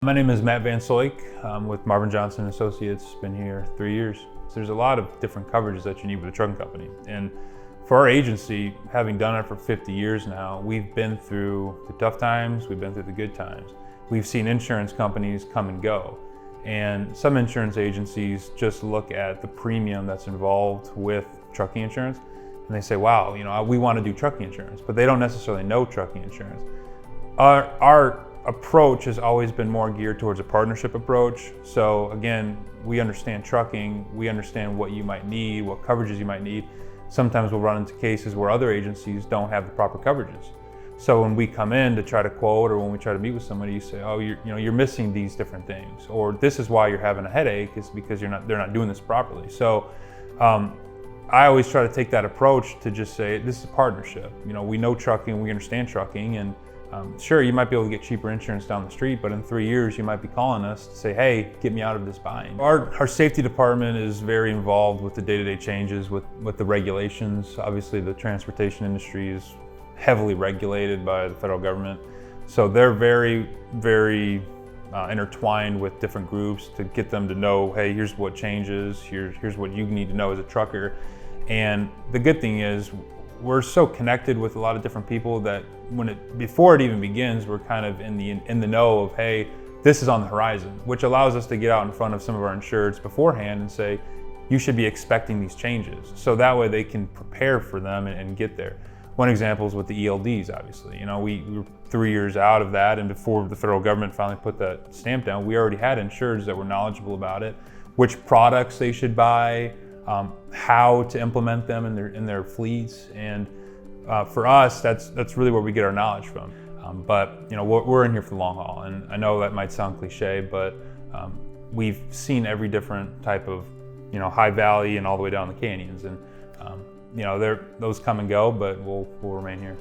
My name is Matt Van Soik. I'm with Marvin Johnson Associates, been here 3 years. So there's a lot of different coverages that you need with a trucking company. And for our agency, having done it for 50 years now, we've been through the tough times, we've been through the good times. We've seen insurance companies come and go. And some insurance agencies just look at the premium that's involved with trucking insurance and they say, wow, we want to do trucking insurance, but they don't necessarily know trucking insurance. Our approach has always been more geared towards a partnership approach. So again, we understand trucking, we understand what you might need, what coverages you might need. Sometimes we'll run into cases where other agencies don't have the proper coverages. So when we come in to try to quote, or when we try to meet with somebody, you say, oh, you're missing these different things, or this is why you're having a headache, is because they're not doing this properly. So I always try to take that approach to just say, this is a partnership. We know trucking, we understand trucking, and sure, you might be able to get cheaper insurance down the street, but in 3 years, you might be calling us to say, hey, get me out of this bind. Our safety department is very involved with the day-to-day changes with the regulations. Obviously, the transportation industry is heavily regulated by the federal government. So they're very, very intertwined with different groups to get them to know, hey, here's what changes, here's what you need to know as a trucker. And the good thing is, we're so connected with a lot of different people that before it even begins, we're kind of in the know of, hey, this is on the horizon, which allows us to get out in front of some of our insureds beforehand and say, you should be expecting these changes. So that way they can prepare for them and get there. One example is with the ELDs, obviously. We were 3 years out of that, and before the federal government finally put that stamp down, we already had insureds that were knowledgeable about it, which products they should buy, how to implement them in their fleets, and for us, that's really where we get our knowledge from. But we're in here for the long haul, and I know that might sound cliche, but we've seen every different type of high valley and all the way down the canyons, and those come and go, but we'll remain here.